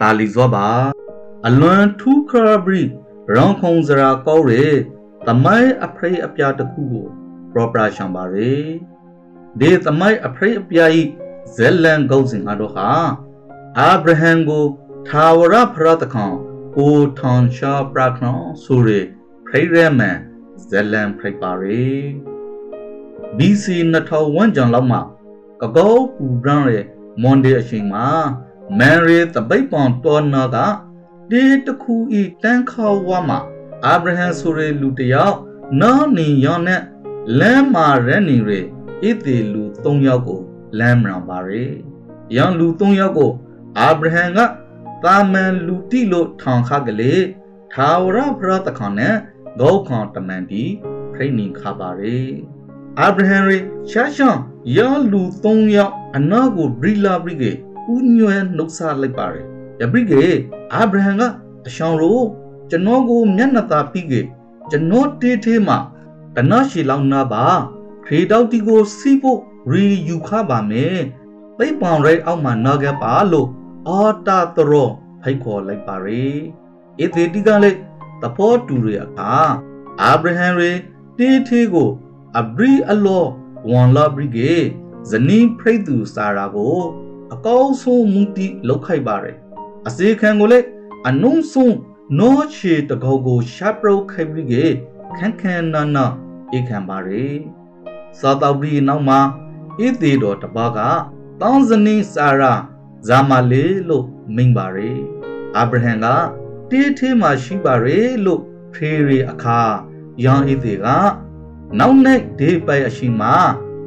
တာလီဇောပါအလွန်ထူးခရဘရီရောင်းခုံစရာကောက်ရဲသမိုင်းအဖရိအပြားတစ်ခုကိုပရောပရာရှံပါရဲဒီသမိုင်းအဖရိအပြားဤဇဲလန်ဂုတ်စင်အတော့ဟာအာဗြဟံကိုထာဝရဖရတခေါကိုထောင်ရှာပရခနောဆိုရဲဖရိရဲမန်ဇဲလန်ဖရိပါရဲ BC 2000ဝန်းကျင်လောက်မှာကကောပူရန်ရဲမွန်ဒေအချိန်မှာမန်ရဲတပိတ်ပွန်တော်နာကဒီတခုဤတန်းခေါဝါမှာအာဗြဟံဆိုရဲလူတယောက်နာနေရောနဲ့လမ်းမာရဲနေရဲဣသေလူ3ယောက်ကိုလမ်းမရံပါရဲရန်လူ3ယောက်ကိုအာဗြဟံကတာမန်လူတိလို့ထောင်ခကလေးထာဝရဖရတခေါနဲ့ဂေါခေါတမန်တီဖိနေခပါရဲအာဗြဟံရီရှာရှောင်းရန်လူ3ယောက်အနာကိုဘရီလာဘရီကေဦးညွဲနှုတ်ဆက်လိုက်ပါရဲယဘရီကေအာဗြဟံကအရှောင်းလို့ကျွန်တော်ကိုမျက်နှာသာပြီးကေကျွန်တော်တေးသေးမှာတနရှိလောင်းနာပါခေတောက်တီကိုစီးဖို့ရီယူခပါမယ်ပိတ်ပောင်ရဲအောက်မှာနာခဲ့ပါလို့အာတာတရောဖိတ်ခေါ်လိုက်ပါရဲဧသေတိကလည်းတဖို့တူရအခါအာဗြဟံရေတေးသေးကိုအဘရီအလောဝန်လာဘရီကေဇနီးဖရိသူစာရာကိုအကောင်းဆုံးမူတီလောက်ခိုက်ပါရဲအစေခံကိုလည်းအနုံဆုံးနောချေတကောကိုရှာပရောခိုက်ဘရီကေခန်းခန်းနာနာဧခံပါရဲစာတောက်ဘရီနောက်မှာဧသေးတော်တပါးကတောင်းဇနီးစာရာဇာမာလေလို့မိန်ပါရဲအာဗြဟံကတေးသေးမှရှိပါရဲလို့ဖေရီအခါယန်ဧသေးကနောက်နဲ့ဒေးပိုင်အရှိမ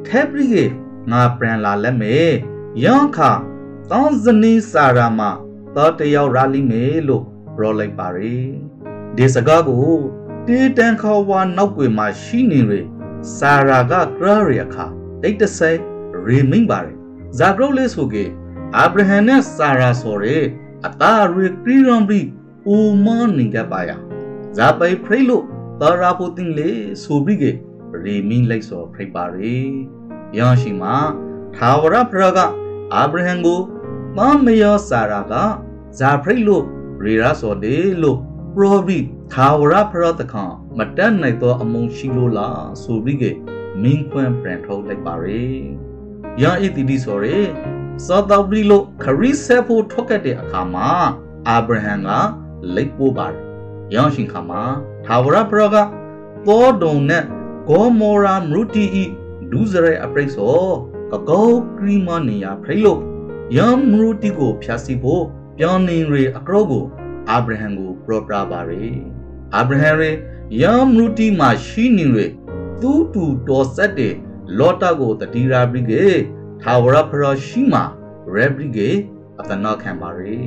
ထဲပရိကေငါပရန်လာလက်မေယန်ခါတောင်းဇနီးစာရာမှာတော်တယောက်ရာလိမေလို့ပြောလိုက်ပါရဲဒီစကားကိုတေးတန်ခေါ်ဝါနောက်ွယ်မှာရှိနေရစာရာကကရရအခါတိတ်တဆဲရေမိန်ပါရဲဇာဂရုတ်လေးဆိုကေအာဗြဟံနဲ့စာရာဆိုရဲအတာရေကရီရံဘီအိုမန်နေကြပါယာဇာပိုင်ဖရိလို့တော်ရာပိုတင်လေဆိုပြီးကေရေမင်းလိုက်စောဖိပါရဲယန်ရှိမှာထာဝရဖရကအာဗြဟံကိုမမယောစာရာကဇာဖရိလို့ရေရာစောဒေလို့ပရောဘီထာဝရဖရတခါမတတ်နိုင်သောအမုံရှိလို့လားဆိုပြီးကမင်းခွန်းပြန်ထုတ်လိုက်ပါရဲယန်ဣတိတိဆိုရဲစောတောက်ပြီးလို့ခရီးဆက်ဖို့ထွက်ခဲ့တဲ့အခါမှာအာဗြဟံကလိပ်ပို့ပါတယ်ယန်ရှင်ခါမှာထာဝရဖရကသောဒုံနဲ့ဂေါမောရာမရုတီဤဒူဇရဲအပရိစောကကောကရီမနေရဖိလို့ယမ်မရုတီကိုဖြာစီဖို့ပြောင်းနေရအကရောကိုအာဗြဟံကိုပရောပရာပါရဲအာဗြဟံရေယမ်မရုတီမှာရှိနေရသူတူတော်ဆက်တဲ့လောတာကိုတတိရာဘရိကေထာဝရဖရရှိမှာရဲဘရိကေအတနာခံပါရဲ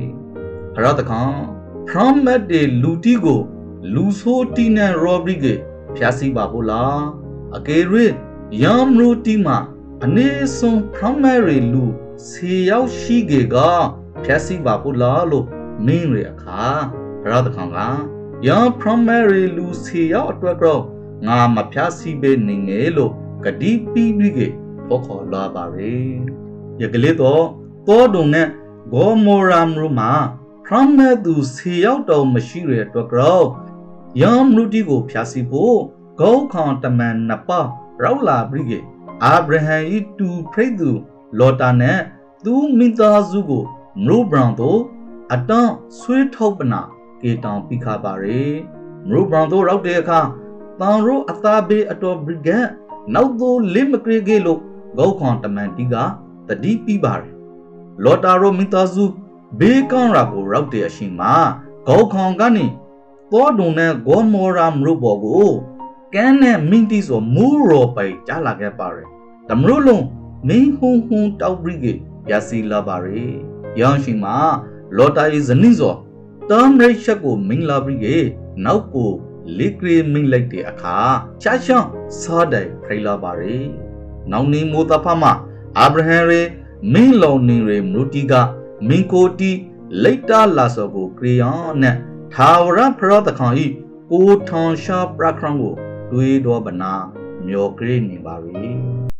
ဖရတခါဖရမတ်တဲ့လူတီကိုလူဆိုးတီနန်ရောဘရိကေဖြာစီပါဖို့လားအကေရယမ်ရူတီမှာအနေဆုံးဖရမရီလူဆေရောက်ရှိကေကဖြာစီပါဖို့လားလို့မင်းရအခါဘရတခေါင်ကယမ်ဖရမရီလူဆေရောက်အတွက်တော့ငါမဖြာစီပဲနေငယ်လို့ဂတိပီးပြီးကေဖောခေါ်လာပါပဲယကလေးတော့တောတုံနဲ့ဂေါမောရာမရမှာဖရမသူဆေရောက်တော့မရှိရအတွက်တော့ယမ်ရူတီကိုဖြာစီဖို့ဂေါခေါတမန်နပါရောက်လာပြီးကေအာဗြဟံဤတူဖရိသူလောတာနဲ့သူမိသားစုကိုမရုဘရောင်တို့အတန်းဆွေးထုတ်ပနာကေတောင်ပိခပါရဲမရုဘရောင်တို့ရောက်တဲ့အခါတန်ရိုအသာဘေးအတော်ဘရီဂန်နောက်သို့လင်းမကရေကေလို့ဂေါခေါတမန်တီကတတိပြီးပါရဲလောတာရိုမိသားစုဘေးကောင်းရာကိုရောက်တဲ့အချိန်မှာဂေါခေါကနေပေါ်ဒုံနဲ့ဂေါမောရာမရုဘောကိုကန်းနဲ့မင်းတီဆိုမူရောပိုင်ကြားလာခဲ့ပါရဲတမရုလုံးမင်းဟုံဟုံတောက်ပြီးကရစီလာပါရဲရောင်းရှိမှာလော်တာဤဇနီးဆိုတမ်ရိတ်ချက်ကိုမင်းလာပြီးကနောက်ကိုလေကရီမင်းလိုက်တဲ့အခါချာချောင်းစားတိုင်ဖိလာပါရဲနောက်နေမိုးတဖမှာအာဗြဟံရေမင်းလောင်နေရေမရုတီကမင်းကိုတီလိတ်တာလာစောကိုကရီယန်နဲ့ထာဝရဖရတခေါင်ဤကိုထောင်ရှာပရခရံကိုတွေးတော်ဗနာမျောကလေးနေပါပြီ